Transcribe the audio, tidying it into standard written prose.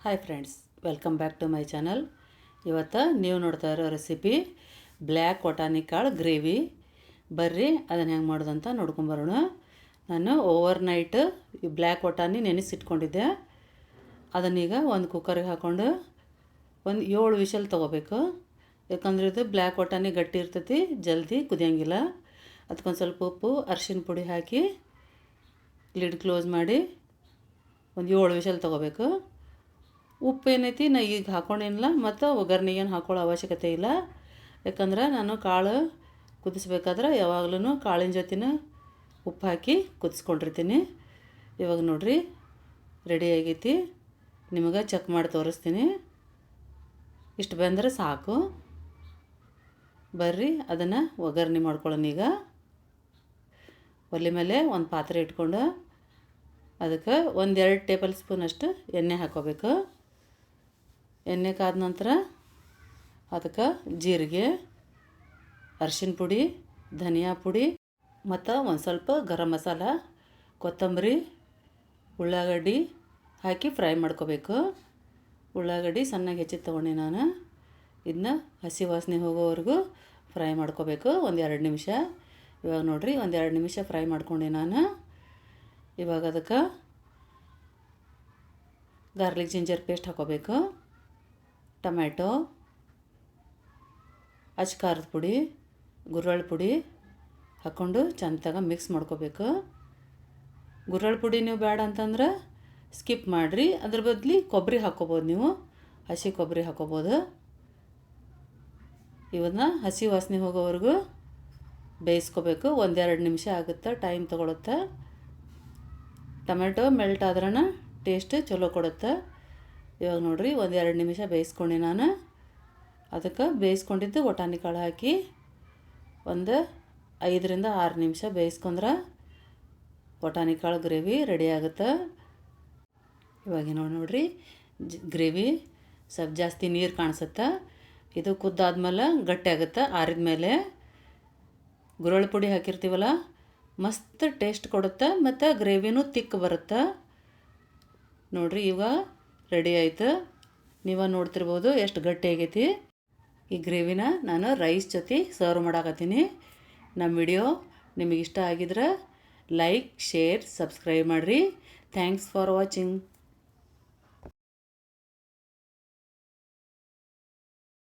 Hi friends, welcome back to my channel. ಇವತ್ತು ನೀವು ನೋಡ್ತಾ ಇರೋ ರೆಸಿಪಿ ಬ್ಲ್ಯಾಕ್ ವಟಾಣಿ ಕಾಳು ಗ್ರೇವಿ. ಬರ್ರಿ ಅದನ್ನು ಹೆಂಗೆ ಮಾಡೋದಂತ ನೋಡ್ಕೊಂಬರೋಣ. ನಾನು ಓವರ್ ನೈಟ್ ಈ ಬ್ಲ್ಯಾಕ್ ವಟಾಣಿ ನೆನೆಸಿಟ್ಕೊಂಡಿದ್ದೆ. ಅದನ್ನೀಗ ಒಂದು ಕುಕ್ಕರಿಗೆ ಹಾಕ್ಕೊಂಡು ಒಂದು 7 ವಿಷಲ್ ತೊಗೋಬೇಕು. ಯಾಕಂದ್ರೆ ಇದು ಬ್ಲ್ಯಾಕ್ ವಟಾಣಿ ಗಟ್ಟಿ ಇರ್ತೈತಿ, ಜಲ್ದಿ ಕುದಿಯಂಗಿಲ್ಲ. ಅದಕ್ಕೊಂದು ಸ್ವಲ್ಪ ಉಪ್ಪು, ಅರಿಶಿನ ಪುಡಿ ಹಾಕಿ ಲಿಡ್ ಕ್ಲೋಸ್ ಮಾಡಿ ಒಂದು 7 ವಿಷಲ್ ತೊಗೋಬೇಕು. ಉಪ್ಪು ಏನೈತಿ ನಾ ಈಗ ಹಾಕ್ಕೊಂಡೇನಿಲ್ಲ, ಮತ್ತು ಒಗ್ಗರ್ನಿಗೇನು ಹಾಕೊಳ್ಳೋ ಅವಶ್ಯಕತೆ ಇಲ್ಲ. ಯಾಕಂದ್ರೆ ನಾನು ಕಾಳು ಕುದಿಸ್ಬೇಕಾದ್ರೆ ಯಾವಾಗಲೂ ಕಾಳಿನ ಜೊತೆನೇ ಉಪ್ಪು ಹಾಕಿ ಕುದಿಸ್ಕೊಂಡಿರ್ತೀನಿ. ಇವಾಗ ನೋಡಿರಿ ರೆಡಿ ಆಗೈತಿ. ನಿಮಗೆ ಚೆಕ್ ಮಾಡಿ ತೋರಿಸ್ತೀನಿ. ಇಷ್ಟು ಬಂದರೆ ಸಾಕು. ಬರ್ರಿ ಅದನ್ನು ಒಗ್ಗರಣೆ ಮಾಡ್ಕೊಳ್ಳೋಣ. ಈಗ ಒಲೆ ಮೇಲೆ ಒಂದು ಪಾತ್ರೆ ಇಟ್ಕೊಂಡು ಅದಕ್ಕೆ 1-2 ಟೇಬಲ್ ಸ್ಪೂನ್ ಅಷ್ಟು ಎಣ್ಣೆ ಹಾಕ್ಕೋಬೇಕು. ಎಣ್ಣೆ ಕಾದ ನಂತರ ಅದಕ್ಕೆ ಜೀರಿಗೆ, ಅರಿಶಿನ ಪುಡಿ, ಧನಿಯಾ ಪುಡಿ ಮತ್ತು ಒಂದು ಸ್ವಲ್ಪ ಗರಂ ಮಸಾಲ, ಕೊತ್ತಂಬರಿ, ಉಳ್ಳಾಗಡ್ಡಿ ಹಾಕಿ ಫ್ರೈ ಮಾಡ್ಕೋಬೇಕು. ಉಳ್ಳಾಗಡ್ಡಿ ಸಣ್ಣಗೆ ಹೆಚ್ಚಿ ತೊಗೊಂಡೆ ನಾನು. ಇದನ್ನ ಹಸಿ ವಾಸನೆ ಹೋಗೋವರೆಗೂ ಫ್ರೈ ಮಾಡ್ಕೋಬೇಕು 1-2 ನಿಮಿಷ. ಇವಾಗ ನೋಡಿರಿ 1-2 ನಿಮಿಷ ಫ್ರೈ ಮಾಡ್ಕೊಂಡೆ ನಾನು. ಇವಾಗ ಅದಕ್ಕೆ ಗಾರ್ಲಿಕ್ ಜಿಂಜರ್ ಪೇಸ್ಟ್ ಹಾಕೋಬೇಕು, ಟೊಮ್ಯಾಟೊ, ಖಾರದ ಪುಡಿ, ಗುರ್ರಳ್ ಪುಡಿ ಹಾಕ್ಕೊಂಡು ಚಂದಾಗ ಮಿಕ್ಸ್ ಮಾಡ್ಕೋಬೇಕು. ಗುರ್ರಳ್ ಪುಡಿ ನೀವು ಬೇಡ ಅಂತಂದ್ರೆ ಸ್ಕಿಪ್ ಮಾಡಿರಿ. ಅದ್ರ ಬದಲಿ ಕೊಬ್ಬರಿ ಹಾಕ್ಕೋಬೋದು, ನೀವು ಹಸಿ ಕೊಬ್ಬರಿ ಹಾಕ್ಕೋಬೋದು. ಇವನ್ನ ಹಸಿ ವಾಸನೆ ಹೋಗೋವರೆಗೂ ಬೇಯಿಸ್ಕೋಬೇಕು. 1-2 ನಿಮಿಷ ಆಗುತ್ತೆ, ಟೈಮ್ ತೊಗೊಳುತ್ತೆ. ಟೊಮೆಟೊ ಮೆಲ್ಟ್ ಆದ್ರೂ ಟೇಸ್ಟ್ ಚಲೋ ಕೊಡುತ್ತೆ. ಇವಾಗ ನೋಡಿರಿ 1-2 ನಿಮಿಷ ಬೇಯಿಸ್ಕೊಂಡೆ ನಾನು. ಅದಕ್ಕೆ ಬೇಯಿಸ್ಕೊಂಡಿದ್ದು ವಟಾಣಿ ಕಾಳು ಹಾಕಿ ಒಂದು 5-6 ನಿಮಿಷ ಬೇಯಿಸ್ಕೊಂಡ್ರೆ ವಟಾಣಿ ಕಾಳು ಗ್ರೇವಿ ರೆಡಿ ಆಗುತ್ತೆ. ಇವಾಗ ನೋಡಿರಿ ಗ್ರೇವಿ ಸ್ವಲ್ಪ ಜಾಸ್ತಿ ನೀರು ಕಾಣಿಸುತ್ತೆ. ಇದು ಕುದ್ದಾದ್ಮೇಲೆ ಗಟ್ಟಿ ಆಗುತ್ತೆ. ಆರಿದ ಮೇಲೆ ಗುರಳ್ ಪುಡಿ ಹಾಕಿರ್ತೀವಲ್ಲ, ಮಸ್ತ್ ಟೇಸ್ಟ್ ಕೊಡುತ್ತೆ ಮತ್ತು ಗ್ರೇವಿನೂ ತಿಕ್ ಬರುತ್ತೆ. ನೋಡಿರಿ ಈಗ ರೆಡಿ ಆಯಿತು. ನೀವು ನೋಡ್ತಿರ್ಬೋದು ಎಷ್ಟು ಗಟ್ಟಿ ಆಗೈತಿ. ಈ ಗ್ರೇವಿನ ನಾನು ರೈಸ್ ಜೊತೆ ಸರ್ವ್ ಮಾಡಾಕತ್ತೀನಿ. ನಮ್ಮ ವಿಡಿಯೋ ನಿಮಗೆ ಇಷ್ಟ ಆಗಿದ್ರೆ ಲೈಕ್, ಶೇರ್, ಸಬ್ಸ್ಕ್ರೈಬ್ ಮಾಡಿರಿ. Thanks for watching.